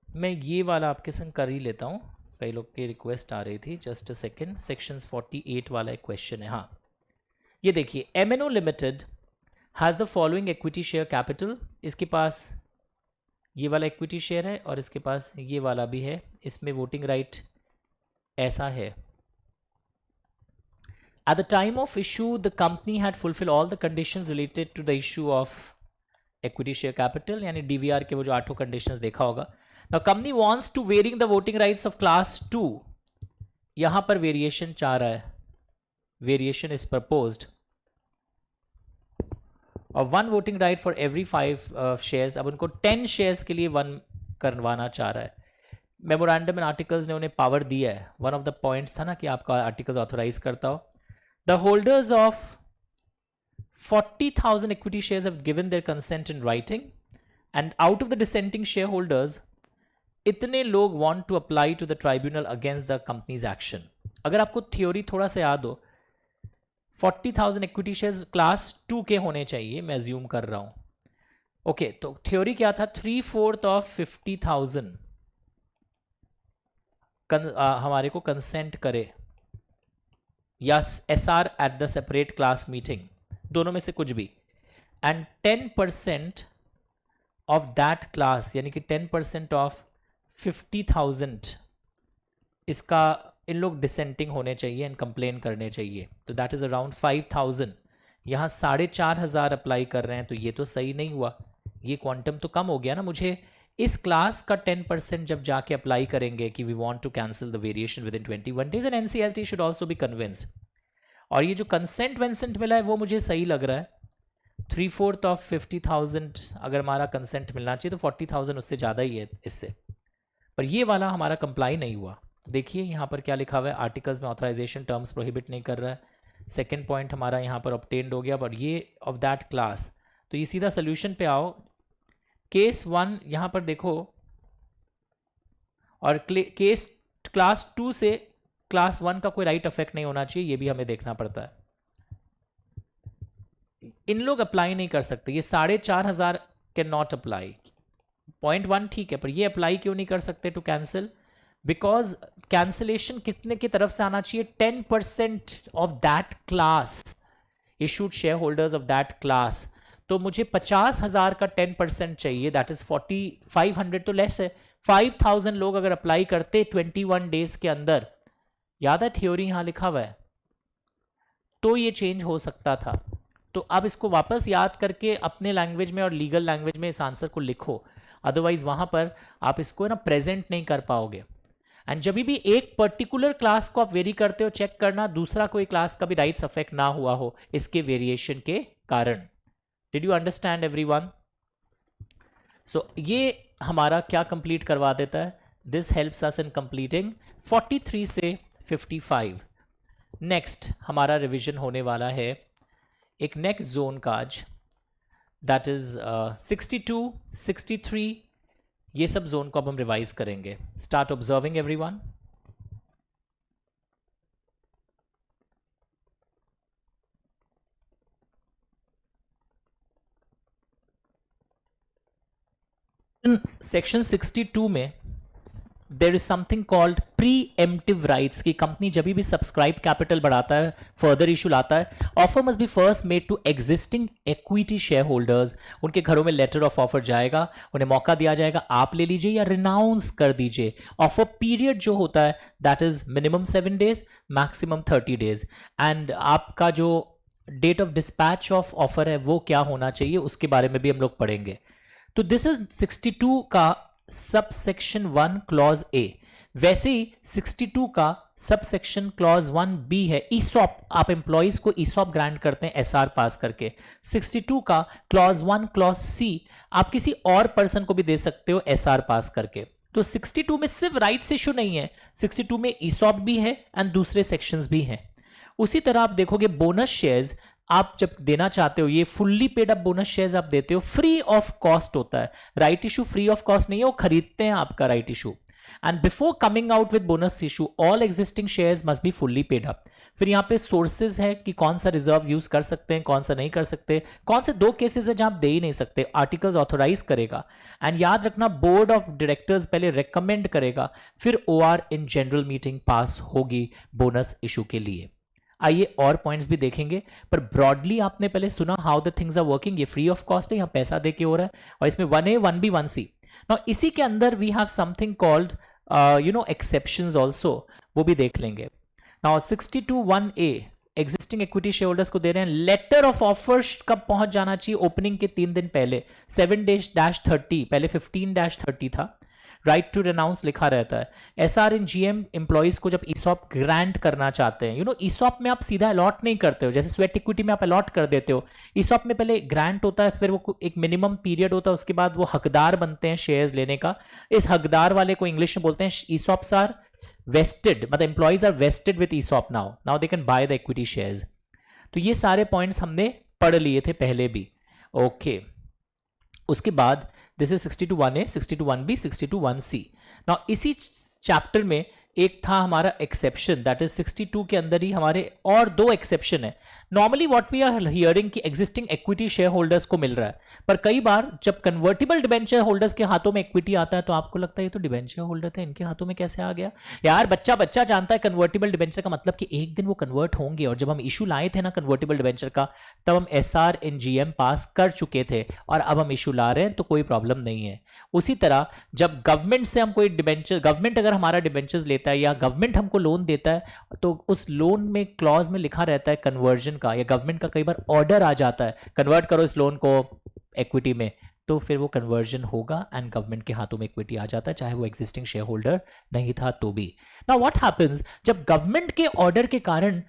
मैं ये वाला आपके संग कर ही लेता हूँ, कई लोग की रिक्वेस्ट आ रही थी. Just a second. सेक्शन 48 वाला एक क्वेश्चन है. हाँ, ये देखिए, MNO limited has the following equity share capital. इसके पास ये वाला इक्विटी शेयर है और इसके पास ये वाला भी है. इसमें वोटिंग राइट ऐसा है. At the time of issue the company had fulfil all the conditions related to the issue of equity share capital, यानी DVR के वो जो 8 कंडीशंस देखा होगा. Now company wants to varying the voting rights of class 2. यहां पर variation चाह रहा है, वेरिएशन इज प्रपोज्ड और 1 voting right for every 5 shares. अब उनको 10 शेयर्स के लिए 1 करवाना चाह रहा है. मेमोरेंडम एंड आर्टिकल्स ने उन्हें पावर दिया है. वन ऑफ द पॉइंट्स था ना कि आपका आर्टिकल्स ऑथोराइज करता हो. The holders of 40,000 equity shares have given their consent in writing and out of the dissenting share holders इतने लोग want to apply to the tribunal against the company's action. अगर आपको थ्योरी थोड़ा सा याद हो, 40,000 इक्विटी शेयर्स क्लास 2 के होने चाहिए, मैं अज्यूम कर रहा हूं. ओके, तो थ्योरी क्या था, 3/4 ऑफ 50,000 हमारे को कंसेंट करे, या SR at the separate class meeting, दोनों में से कुछ भी. एंड 10% ऑफ दैट क्लास, यानी कि 10% ऑफ 50,000 इसका इन लोग डिसेंटिंग होने चाहिए एंड कंप्लेन करने चाहिए. तो दैट इज अराउंड 5,000. यहाँ 4,500 अप्लाई कर रहे हैं, तो ये तो सही नहीं हुआ. ये क्वांटम तो कम हो गया ना. मुझे इस क्लास का 10% जब जाके अप्लाई करेंगे कि we want to cancel the variation within 21 days, and NCLT should also be convinced. और ये जो कंसेंट वेंसेंट मिला है वो मुझे सही लग रहा है. 3/4 ऑफ 50,000 अगर हमारा कंसेंट मिलना चाहिए, तो 40,000 उससे ज़्यादा ही है इससे. पर ये वाला हमारा कंप्लाई नहीं हुआ. देखिए यहाँ पर क्या लिखा हुआ है, आर्टिकल्स में ऑथराइजेशन टर्म्स प्रोहिबिट नहीं कर रहा है. सेकेंड पॉइंट हमारा यहाँ पर ऑब्टेन्ड हो गया, बट ये ऑफ दैट क्लास. तो ये सीधा सोल्यूशन पे आओ. केस 1 यहाँ पर देखो, और केस क्लास 2 से क्लास 1 का कोई राइट अफेक्ट नहीं होना चाहिए, ये भी हमें देखना पड़ता है. इन लोग अप्लाई नहीं कर सकते, ये 4,500 कैन नॉट अप्लाई. पॉइंट 1 ठीक है, पर ये अप्लाई क्यों नहीं कर सकते टू कैंसिल? बिकॉज कैंसिलेशन कितने की तरफ से आना चाहिए, 10% of that class, issued share holders of that class. तो मुझे 50,000 का 10% चाहिए, दैट इज 4,500 तो लेस है. 5,000 लोग अगर अप्लाई करते 21 डेज के अंदर, याद है थ्योरी यहां लिखा हुआ है, तो ये चेंज हो सकता था. तो आप इसको वापस याद करके अपने लैंग्वेज में और लीगल लैंग्वेज में इस आंसर को लिखो, अदरवाइज वहां पर आप इसको ना प्रेजेंट नहीं कर पाओगे। एंड जब भी एक पर्टिकुलर क्लास को आप वेरी करते हो, चेक करना दूसरा कोई क्लास का भी राइट्स अफेक्ट ना हुआ हो इसके वेरिएशन के कारण। Did you understand everyone? So ये हमारा क्या कंप्लीट करवा देता है, this helps us in completing 43 से 55। नेक्स्ट हमारा रिवीजन होने वाला है एक नेक्स्ट जोन का आज, दैट इज 62, 63, ये सब जोन को अब हम रिवाइज करेंगे। Start observing everyone. सेक्शन 62 में there is something called pre emptive rights की कंपनी जब भी सब्सक्राइब कैपिटल बढ़ाता है, फर्दर इशू लाता है, offer must be first made to existing equity share holders. उनके घरों में लेटर ऑफ ऑफर जाएगा, उन्हें मौका दिया जाएगा आप ले लीजिए या रिनाउंस कर दीजिए। ऑफर पीरियड जो होता है that is minimum 7 days, maximum 30 days। And आपका जो date of dispatch of offer है वो क्या होना चाहिए उसके बारे में भी हम लोग पढ़ेंगे। तो दिस इज 62 का सब सेक्शन 1 क्लॉज ए। वैसे ही 62 का सब सेक्शन क्लॉज 1B है ईसॉप, आप एम्प्लॉइज को ईसॉप ग्रांट करते हैं एसआर पास करके। 62 का क्लॉज 1 क्लॉज सी आप किसी और पर्सन को भी दे सकते हो एसआर पास करके। तो 62 में सिर्फ राइट्स इशू नहीं है, 62 में ईसॉप भी है एंड दूसरे सेक्शंस भी हैं। उसी तरह आप देखोगे बोनस शेयर्स आप जब देना चाहते हो, ये fully paid up bonus shares आप देते हो, फ्री ऑफ कॉस्ट होता है। Right issue free of cost नहीं है, वो खरीदते हैं आपका right issue. And before coming out with bonus issue all existing shares must be fully paid up. फिर यहाँ पे सोर्सेज है कि कौन सा रिजर्व यूज कर सकते हैं, कौन सा नहीं कर सकते, कौन से 2 केसेस है जहां आप दे ही नहीं सकते, आर्टिकल्स ऑथोराइज करेगा। एंड याद रखना बोर्ड ऑफ डायरेक्टर्स पहले रेकमेंड करेगा, फिर OR इन जनरल मीटिंग पास होगी बोनस इशू के लिए। आइए और पॉइंट्स भी देखेंगे, पर ब्रॉडली आपने पहले सुना how the things are working. ये फ्री ऑफ कॉस्ट है, यहाँ पैसा देके हो रहा है, और इसमें 1A 1B 1C। नाउ इसी के अंदर we have something called exceptions also, वो भी देख लेंगे। Now 62 1A existing equity share holders को दे रहे हैं लेटर ऑफ ऑफर कब पहुंच जाना चाहिए, ओपनिंग के 3 दिन पहले, 7-30, पहले 15-30 था। राइट टू रेनाउंस लिखा रहता है। एसआर इन जीएम एम्प्लॉइज को जब ईसॉप ग्रांट करना चाहते हैं, ईसॉप में आप सीधा अलॉट नहीं करते हो, जैसे स्वेट इक्विटी में आप अलॉट कर देते हो, ईसॉप में पहले ग्रांट होता है, फिर वो एक मिनिमम पीरियड होता है, उसके बाद वो हकदार बनते हैं शेयर्स लेने का। इस हकदार वाले को इंग्लिश में बोलते हैं ईसॉप्स आर वेस्टेड, मतलब employees are vested with ESOP now they can buy the equity shares. तो ये सारे पॉइंट्स हमने पढ़ लिए थे पहले भी। ओके, उसके बाद this is 62 1A, 62 1B, 62 1C। Now इसी चैप्टर में एक था हमारा एक्सेप्शन, दैट इज 62 के अंदर ही हमारे और 2 एक्सेप्शन है। Normally what we are hearing कि एग्जिस्टिंग इक्विटी शेयर होल्डर्स को मिल रहा है, पर कई बार जब कन्वर्टिबल डिबेंचर होल्डर्स के हाथों में इक्विटी आता है तो आपको लगता है ये तो डिबेंचर होल्डर थे, इनके हाथों में कैसे आ गया। यार बच्चा जानता है कन्वर्टिबल डिबेंचर का मतलब कि एक दिन वो कन्वर्ट होंगे, और जब हम इशू लाए थे ना कन्वर्टिबल डिबेंचर का, तब हम SR इन GM पास कर चुके थे, और अब हम इशू ला रहे हैं तो कोई प्रॉब्लम नहीं है। उसी तरह जब गवर्नमेंट से हम कोई डिबेंचर, गवर्नमेंट अगर हमारा डिबेंचर्स लेता है या गवर्नमेंट हमको लोन देता है, तो उस लोन में क्लॉज में लिखा रहता है कन्वर्जन का, या गवर्नमेंट का कई बार ऑर्डर आ जाता है कन्वर्ट करो इस लोन को इक्विटी में, तो फिर वो कन्वर्जन होगा एंड गवर्नमेंट के हाथों में इक्विटी आ जाता है, चाहे वो एग्जिस्टिंग शेयर होल्डर नहीं था तो भी। नाउ व्हाट हैपेंस जब गवर्नमेंट के ऑर्डर के कारण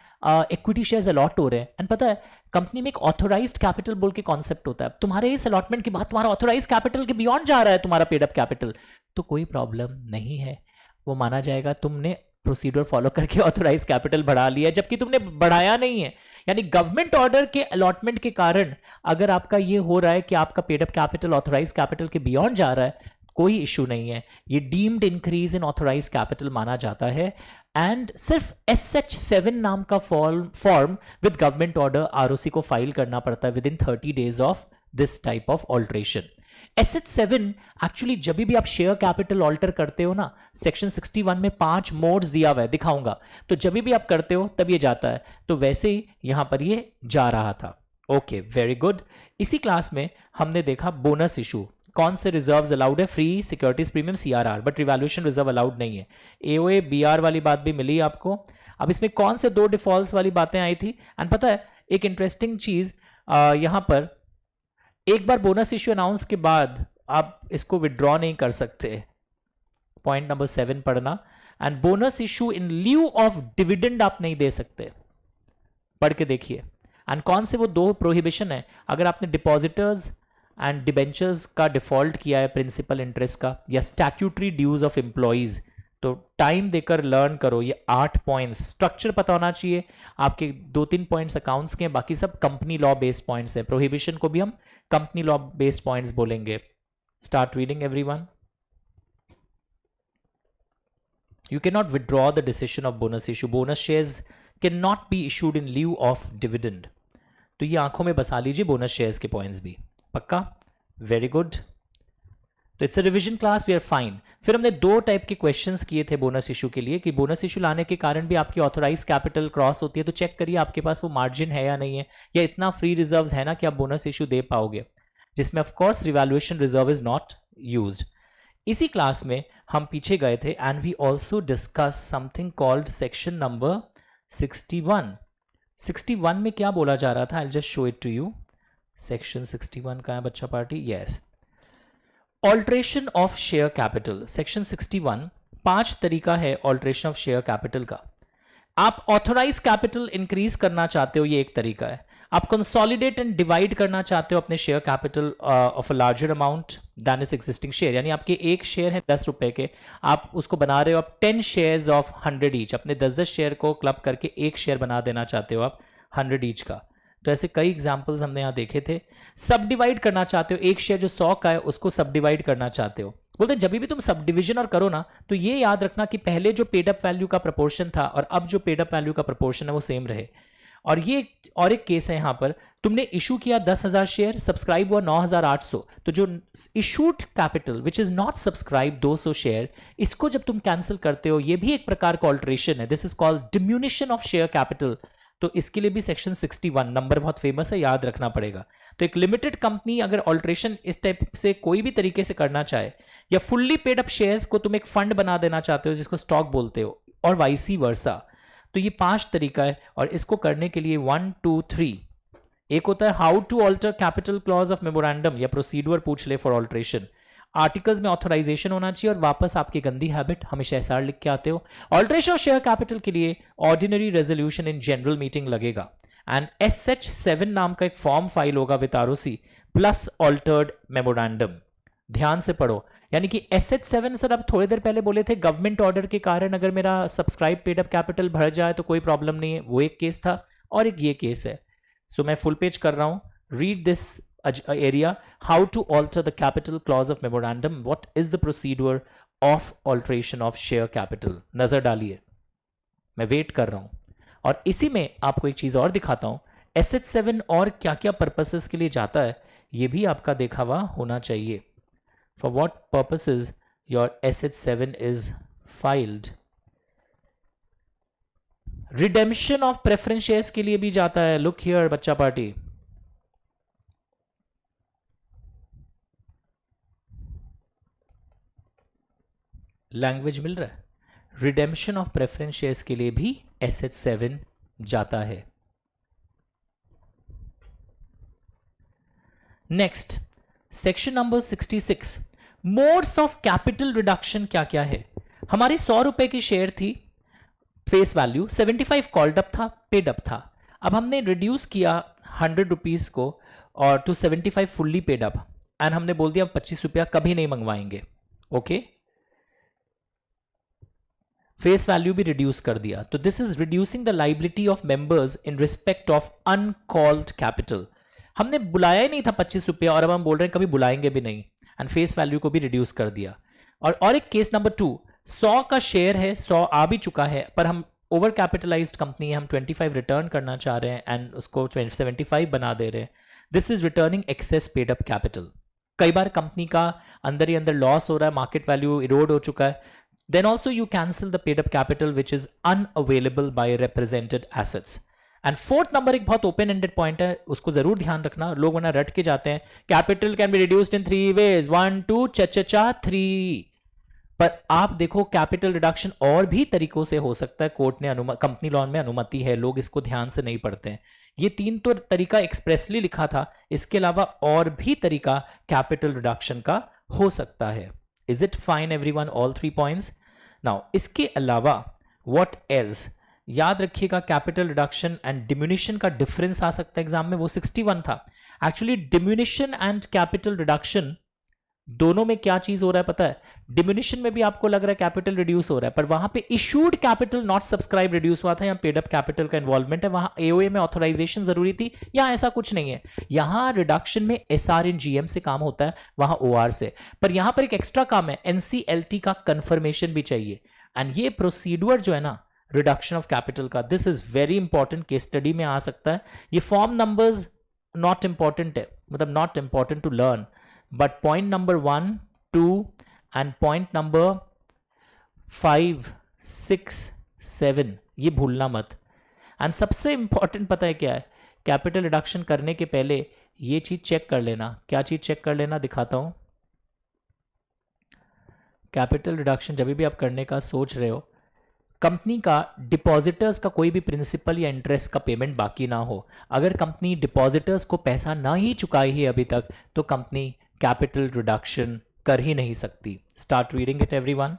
इक्विटी शेयर्स अलॉट हो रहे हैं, एंड पता है कंपनी में एक ऑथोराइज्ड कैपिटल बोल के कॉन्सेप्ट होता है, तुम्हारे इस अलॉटमेंट के बाद तुम्हारा ऑथोराइज्ड कैपिटल के बियॉन्ड जा रहा है तुम्हारा पेड अप कैपिटल, तो कोई प्रॉब्लम नहीं है, वो माना जाएगा तुमने प्रोसीजर फॉलो करके ऑथोराइज कैपिटल बढ़ा लिया, जबकि तुमने बढ़ाया नहीं है। यानी गवर्नमेंट ऑर्डर के अलॉटमेंट के कारण अगर आपका ये हो रहा है कि आपका paid up capital authorise capital के बियॉन्ड जा रहा है, कोई इशू नहीं है, ये deemed increase in authorise capital माना जाता है। एंड सिर्फ SH7 नाम का form with government order ROC को फाइल करना पड़ता है within 30 days of this type of alteration. SH7 actually जब भी आप शेयर कैपिटल ऑल्टर करते हो ना, सेक्शन 61 में 5 मोड्स दिया हुआ है, दिखाऊंगा, तो जब भी आप करते हो तब ये जाता है, तो वैसे ही यहां पर ये जा रहा था। Okay, very good. इसी क्लास में हमने देखा बोनस इशू, कौन से रिजर्व्स अलाउड है, free securities premium CRR, but revaluation reserve allowed नहीं है। AOA BR वाली बात भी मिली आपको। अब इसमें कौन से 2 डिफॉल्ट्स वाली बातें आई थी, एंड पता है एक इंटरेस्टिंग चीज, यहां पर एक बार बोनस इश्यू अनाउंस के बाद आप इसको विड्रॉ नहीं कर सकते। पॉइंट नंबर 7 पढ़ना। And bonus issue in lieu of dividend आप नहीं दे सकते, पढ़ के देखिए। एंड कौन से वो 2 प्रोहिबिशन है? अगर आपने डिपॉजिटर्स एंड डिबेंचर्स का डिफॉल्ट किया है प्रिंसिपल इंटरेस्ट का, या स्टैट्यूटरी ड्यूज ऑफ एम्प्लॉइज, तो टाइम देकर लर्न करो। ये 8 पॉइंट्स, स्ट्रक्चर पता होना चाहिए आपके। 2-3 पॉइंट्स अकाउंट्स के, बाकी सब कंपनी लॉ बेस्ड पॉइंट्स हैं। प्रोहिबिशन को भी हम कंपनी लॉ बेस्ड पॉइंट्स बोलेंगे। Start reading everyone. You cannot withdraw the decision of bonus issue. Bonus shares cannot be issued in lieu of dividend. तो ये आंखों में बसा लीजिए बोनस शेयर्स के पॉइंट्स भी। पक्का? Very good. तो it's a revision class, we are fine. फिर हमने 2 टाइप के क्वेश्चंस किए थे बोनस इशू के लिए, कि बोनस इशू लाने के कारण भी आपकी ऑथोराइज कैपिटल क्रॉस होती है, तो चेक करिए आपके पास वो मार्जिन है या नहीं है, या इतना फ्री रिजर्व्स है ना कि आप बोनस इशू दे पाओगे, जिसमें of course revaluation reserve is not used. इसी क्लास में हम पीछे गए थे and we also discuss something called section number 61। 61 में क्या बोला जा रहा था? I just show it to you. Section 61 का है बच्चा party? Yes, alteration of share capital. Section 61 5 तरीका है ऑल्ट्रेशन ऑफ शेयर कैपिटल का। आप ऑथोराइज कैपिटल इंक्रीज करना चाहते हो, ये एक तरीका है। आप कंसोलिडेट एंड डिवाइड करना चाहते हो अपने share capital of a larger amount than is existing share, यानी आपके एक शेयर है 10 रुपए के, आप उसको बना रहे हो आप 10 शेयर्स ऑफ 100 ईच, अपने 10-10 शेयर को क्लब करके एक शेयर बना देना चाहते हो आप 100 ईच का। तो ऐसे कई एग्जाम्पल्स हमने यहाँ देखे थे। सब डिवाइड करना चाहते हो, एक शेयर जो 100 का है उसको सब डिवाइड करना चाहते हो। बोलते जब भी तुम सब डिविजन और करो ना, तो ये याद रखना कि पहले जो पेड अप वैल्यू का प्रपोर्शन था और अब जो पेड अप वैल्यू का प्रपोर्शन है वो सेम रहे। और ये और एक केस है यहां पर, तुमने इशू किया 10,000 शेयर, सब्सक्राइब हुआ 9,800, तो जो issued capital which is not subscribe 200 share, इसको जब तुम कैंसिल करते हो, ये भी एक प्रकार का ऑल्ट्रेशन है। This is called diminution of share capital. तो इसके लिए भी सेक्शन 61 नंबर बहुत फेमस है, याद रखना पड़ेगा। तो एक लिमिटेड कंपनी अगर ऑल्ट्रेशन इस टाइप से कोई भी तरीके से करना चाहे, या फुल्ली पेड अप शेयर्स को तुम एक फंड बना देना चाहते हो जिसको स्टॉक बोलते हो, और वाइसी वर्सा, तो ये 5 तरीका है। और इसको करने के लिए 1, 2, 3, एक होता है how to alter capital clause of memorandum, या प्रोसीड्यूर पूछ ले फॉर ऑल्ट्रेशन। आर्टिकल्स में ऑथराइजेशन होना चाहिए, और वापस आपकी गंदी हैबिट हमेशा एसआर लिख के आते हो। ऑल्ट्रेशन ऑफ शेयर कैपिटल के लिए ordinary resolution in general meeting लगेगा, एंड SH7 नाम का एक फॉर्म फाइल होगा with ROC plus altered memorandum. ध्यान से पढ़ो, यानी कि SH7 सर अब थोड़ी देर पहले बोले थे गवर्नमेंट ऑर्डर के कारण अगर मेरा सब्सक्राइब पेड अप कैपिटल भर जाए तो कोई प्रॉब्लम नहीं है, वो एक केस था, और एक ये केस है। सो मैं फुल पेज कर रहा हूं, read this area, how to alter the capital clause of memorandum, what is the procedure of alteration of share capital। नजर डालिए, मैं वेट कर रहा हूं। और इसी में आपको एक चीज और दिखाता हूं, SH7 और क्या क्या पर्पसेस के लिए जाता है ये भी आपका देखा हुआ होना चाहिए। For what purposes your SH7 is filed। Redemption of preference shares के लिए भी जाता है। Look here बच्चा पार्टी, लैंग्वेज मिल रहा है। रिडेम्पशन ऑफ प्रेफरेंस शेयर्स के लिए भी SH7 जाता है। Next section number 66, modes of capital reduction क्या क्या है। हमारी 100 रुपए की शेयर थी, फेस वैल्यू 75 कॉल्ड अप था, पेड अप था। अब हमने रिड्यूस किया 100 रुपीज को और to 75 fully paid up, and हमने बोल दिया 25 रुपया कभी नहीं मंगवाएंगे। ओके, फेस वैल्यू भी रिड्यूस कर दिया। तो this is reducing the liability of members in respect of uncalled capital. हमने बुलाया ही नहीं था 25 रुपया, और अब हम बोल रहे हैं कभी बुलाएंगे भी नहीं, एंड फेस वैल्यू को भी रिड्यूस कर दिया। और एक केस नंबर 2, 100 का शेयर है, 100 आ भी चुका है, पर हम ओवर कैपिटलाइज्ड कंपनी है, हम 25 रिटर्न करना चाह रहे हैं एंड उसको 75 बना दे रहे हैं। This is returning excess paid up capital. कई बार कंपनी का अंदर ही अंदर लॉस हो रहा है, मार्केट वैल्यू इरोड हो चुका है, then also you cancel the paid up capital which is unavailable by represented assets। and fourth number एक बहुत open ended point है, उसको जरूर ध्यान रखना, लोग वरना रट के जाते हैं capital can be reduced in 3 ways 1 2 3। पर आप देखो कैपिटल रिडक्शन और भी तरीकों से हो सकता है, कोर्ट ने कंपनी लॉ में अनुमति है, लोग इसको ध्यान से नहीं पढ़ते हैं। ये 3 तो तरीका एक्सप्रेसली लिखा था, इसके अलावा और भी तरीका कैपिटल रिडक्शन का हो सकता है. Is it fine everyone, all 3 points? Now इसके अलावा व्हाट एल्स? याद रखिएगा कैपिटल रिडक्शन एंड डिम्यूनिशन का डिफरेंस आ सकता है एग्जाम में, वो 61 था. एक्चुअली डिम्यूनिशन एंड कैपिटल रिडक्शन दोनों में क्या चीज हो रहा है पता है? डिमिनिशन में भी आपको लग रहा है कैपिटल रिड्यूस हो रहा है, पर वहां पे issued capital not subscribe reduce हुआ था. यहां पेड अप कैपिटल का इन्वॉल्वमेंट है, वहां एओए में ऑथराइजेशन जरूरी थी. यहां ऐसा कुछ नहीं है. यहां रिडक्शन में एसआर इन जीएम से काम होता है, वहां ओआर से. पर यहां पर एक एक्स्ट्रा काम है, एनसीएलटी का कंफर्मेशन भी चाहिए. एंड ये प्रोसीड्यूर जो है ना रिडक्शन ऑफ कैपिटल का, this is very important, case study में आ सकता है. ये फॉर्म नंबर्स नॉट इंपॉर्टेंट है, मतलब not important to learn, but point number 1, 2 and point number 5, 6, 7 ये भूलना मत. एंड सबसे इंपॉर्टेंट पता है क्या है? कैपिटल रिडक्शन करने के पहले ये चीज चेक कर लेना. क्या चीज चेक कर लेना? दिखाता हूं. कैपिटल रिडक्शन जब भी आप करने का सोच रहे हो, कंपनी का डिपॉजिटर्स का कोई भी प्रिंसिपल या इंटरेस्ट का पेमेंट बाकी ना हो. अगर कंपनी डिपॉजिटर्स को पैसा ना ही चुकाई है अभी तक, तो कंपनी कैपिटल रिडक्शन कर ही नहीं सकती. Start reading it everyone.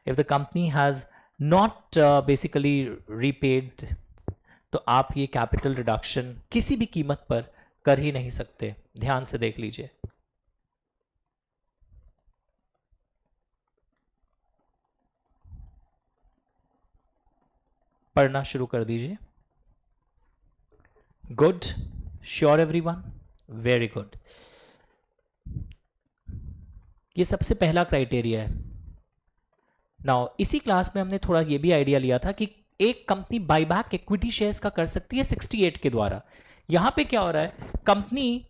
If the company has not basically repaid, तो आप ये कैपिटल रिडक्शन किसी भी कीमत पर कर ही नहीं सकते. ध्यान से देख लीजिए. पढ़ना शुरू कर दीजिए. Good. Sure everyone? Very good. ये सबसे पहला क्राइटेरिया है. नाउ इसी क्लास में हमने थोड़ा ये भी आइडिया लिया था कि एक कंपनी बायबैक इक्विटी शेयर्स का कर सकती है 68 के द्वारा. यहां पे क्या हो रहा है? कंपनी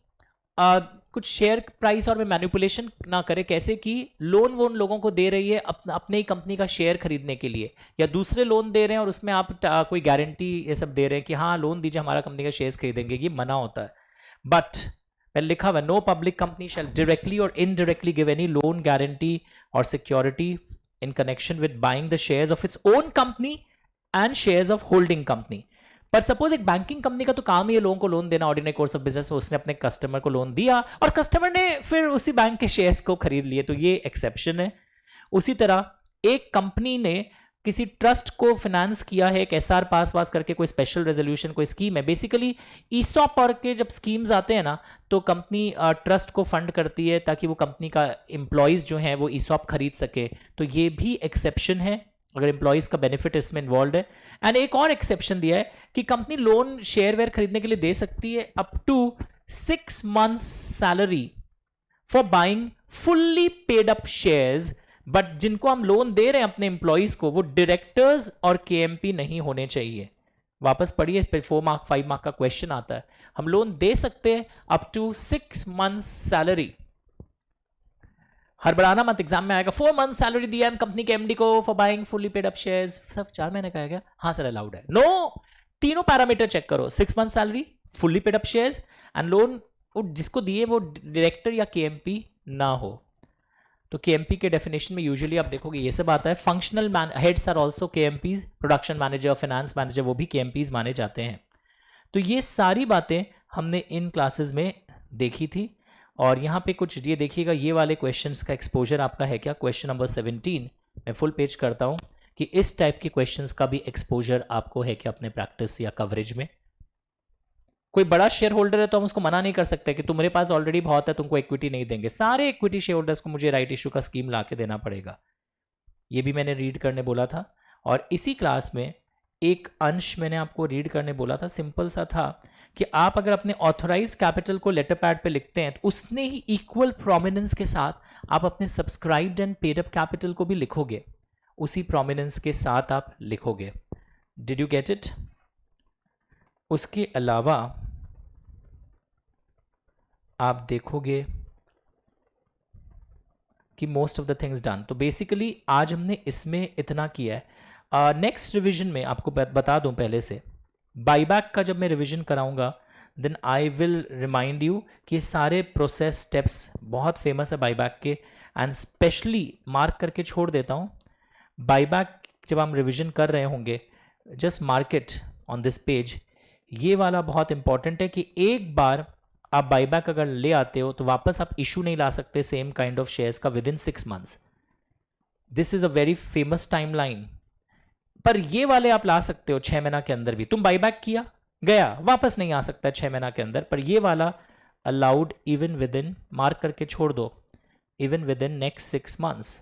कुछ शेयर प्राइस और में मैनिपुलेशन ना करे. कैसे कि लोन वोन लोगों को दे रही है अपने ही कंपनी का शेयर खरीदने के लिए, या दूसरे लोन दे रहे हैं और उसमें आप कोई गारंटी ये सब दे रहे हैं कि हाँ लोन दीजिए हमारा कंपनी का शेयर्स खरीदेंगे. ये मना होता है. बट पहले लिखा हुआ, no public company shall directly और indirectly give any loan, guarantee और security in connection with buying the shares of its own company and shares of holding company. पर सपोज एक बैंकिंग कंपनी का तो काम ही है लोगों को लोन देना, ऑर्डिनरी कोर्स ऑफ बिजनेस. उसने अपने कस्टमर को लोन दिया और कस्टमर ने फिर उसी बैंक के शेयर्स को खरीद लिए, तो ये एक्सेप्शन है. उसी तरह एक कंपनी ने किसी ट्रस्ट को फाइनेंस किया है, एक एसआर पास करके, कोई स्पेशल रेजोल्यूशन, कोई स्कीम है. बेसिकली ईसॉप और के जब स्कीम्स आते हैं ना, तो कंपनी ट्रस्ट को फंड करती है ताकि वो कंपनी का एम्प्लॉयज जो है वो ईसॉप खरीद सके. तो ये भी एक्सेप्शन है अगर एम्प्लॉयज का बेनिफिट इसमें इन्वॉल्व है. एंड एक और एक्सेप्शन दिया है कि कंपनी लोन शेयर वेयर खरीदने के लिए दे सकती है up to 6 months salary for buying fully paid up shares. But जिनको हम लोन दे रहे हैं अपने एम्प्लॉयज को, वो डायरेक्टर्स और केएमपी नहीं होने चाहिए. वापस पढ़िए, इस पर 4 मार्क 5 मार्क का क्वेश्चन आता है. हम लोन दे सकते हैं अप टू 6 months सैलरी. हड़बड़ाना मत, एग्जाम में आएगा 4 months सैलरी दिया है कंपनी के एमडी को for buying fully paid up shares. सब 4 महीने का है क्या? हाँ सर अलाउड है. नो, तीनों पैरामीटर चेक करो. 6 months salary, fully paid up shares and loan जिसको दिए वो डायरेक्टर या केएमपी ना हो. तो केएमपी के डेफिनेशन में यूजुअली आप देखोगे ये सब आता है. Functional heads are also KMPs, production manager, finance manager, वो भी केएमपीज माने जाते हैं. तो ये सारी बातें हमने इन क्लासेस में देखी थी. और यहाँ पे कुछ ये देखिएगा, ये वाले क्वेश्चंस का एक्सपोजर आपका है क्या? क्वेश्चन नंबर 17 मैं फुल पेज करता हूँ कि इस टाइप के क्वेश्चंस का भी एक्सपोजर आपको है क्या अपने प्रैक्टिस या कवरेज में. कोई बड़ा शेयर होल्डर है तो हम उसको मना नहीं कर सकते कि तुम्हारे पास ऑलरेडी बहुत है, तुमको इक्विटी नहीं देंगे. सारे इक्विटी शेयर होल्डर्स को मुझे राइट इशू का स्कीम ला के देना पड़ेगा. ये भी मैंने रीड करने बोला था. और इसी क्लास में एक अंश मैंने आपको रीड करने बोला था, सिंपल सा था कि आप अगर अपने ऑथोराइज कैपिटल को लेटर पैड पे लिखते हैं तो उसने ही इक्वल प्रोमिनेंस के साथ आप अपने subscribed and paid up capital को भी लिखोगे, उसी प्रोमिनेंस के साथ आप लिखोगे. Did you get it? उसके अलावा आप देखोगे कि most of the things done. तो बेसिकली आज हमने इसमें इतना किया है. नेक्स्ट रिवीजन में आपको बता दूं पहले से, बाईबैक का जब मैं रिवीजन कराऊंगा then I will remind you कि सारे प्रोसेस स्टेप्स बहुत फेमस है बाईबैक के. एंड स्पेशली मार्क करके छोड़ देता हूं, बाईबैक जब हम रिवीजन कर रहे होंगे, just mark it on this page. ये वाला बहुत इंपॉर्टेंट है कि एक बार आप बाईबैक अगर ले आते हो तो वापस आप इशू नहीं ला सकते सेम काइंड ऑफ शेयर्स का with in 6 months. This is a very famous timeline. पर ये वाले आप ला सकते हो 6 महीना के अंदर भी. तुम बाईबैक किया, गया, वापस नहीं आ सकता 6 महीना के अंदर. पर ये वाला allowed even with in, mark करके छोड़ दो, even with in next 6 months.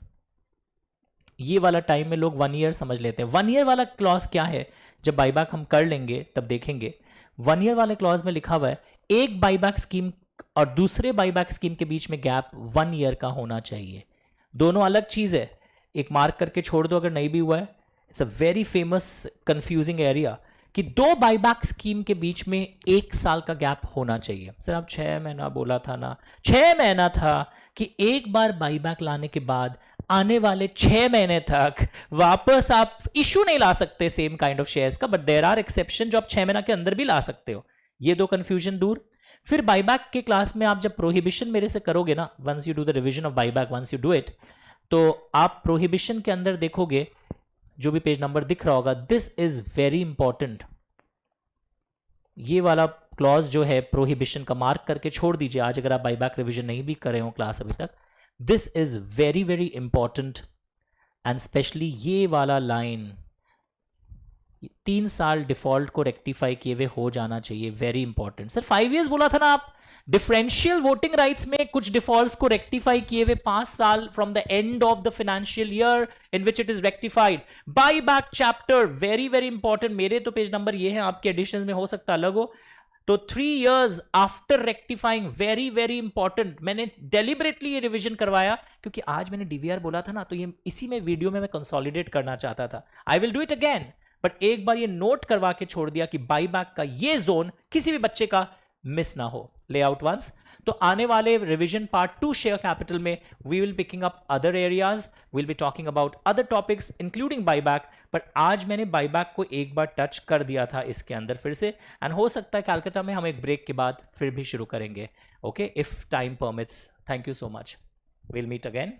ये वाला टाइम में लोग 1 ईयर समझ लेते हैं. 1 ईयर वाला क्लॉज क्या है, जब बाईबैक हम कर लेंगे तब देखेंगे. 1 ईयर वाले क्लॉज में लिखा हुआ है एक बाईबैक स्कीम और दूसरे बाईबैक स्कीम के बीच में गैप 1 ईयर का होना चाहिए. दोनों अलग चीज है. एक मार्क करके छोड़ दो अगर नहीं भी हुआ है. It's a very famous confusing area कि 2 बाईबैक स्कीम के बीच में 1 साल का गैप होना चाहिए. सर आप 6 महीना बोला था ना. 6 महीना था कि एक बार बाईबैक लाने के बाद आने वाले 6 महीने तक वापस आप इशू नहीं ला सकते सेम काइंड ऑफ शेयर्स का. बट देयर आर एक्सेप्शन जो आप 6 महीना के अंदर भी ला सकते हो. ये 2 कंफ्यूजन दूर. फिर बाईबैक के क्लास में आप जब प्रोहिबिशन मेरे से करोगे ना, once you do the revision of buyback, once you do it, तो आप प्रोहिबिशन के अंदर देखोगे जो भी पेज नंबर दिख रहा होगा, दिस इज वेरी इंपॉर्टेंट. ये वाला क्लॉज जो है प्रोहिबिशन का, मार्क करके छोड़ दीजिए आज अगर आप बाईबैक रिविजन नहीं भी कर रहे हो क्लास अभी तक. This is very very important. And specially ये वाला लाइन 3 साल डिफॉल्ट को रेक्टिफाई किए हुए हो जाना चाहिए. Very important. सर 5 इयर्स बोला था ना आप. डिफरेंशियल वोटिंग राइट्स में कुछ डिफॉल्ट्स को रेक्टिफाई किए हुए 5 साल from the end of the financial year in which it is rectified. By back chapter very very important. मेरे तो पेज नंबर ये है, आपके एडिशन में हो सकता अलग हो. तो 3 years after rectifying, very very important. मैंने डेलिबरेटली ये रिवीजन करवाया क्योंकि आज मैंने डीवीआर बोला था ना, तो ये इसी में वीडियो में मैं कंसोलिडेट करना चाहता था. I will do it again. But एक बार ये नोट करवा के छोड़ दिया कि बाईबैक का ये जोन किसी भी बच्चे का मिस ना हो. Layout once. तो आने वाले रिवीजन पार्ट 2 शेयर कैपिटल में we will picking up other areas, will be talking about other topics including buyback. But आज मैंने बाईबैक को एक बार टच कर दिया था इसके अंदर फिर से. एंड हो सकता है कैलकाटा में हम एक ब्रेक के बाद फिर भी शुरू करेंगे. Okay, if time permits. Thank you so much. Will meet again.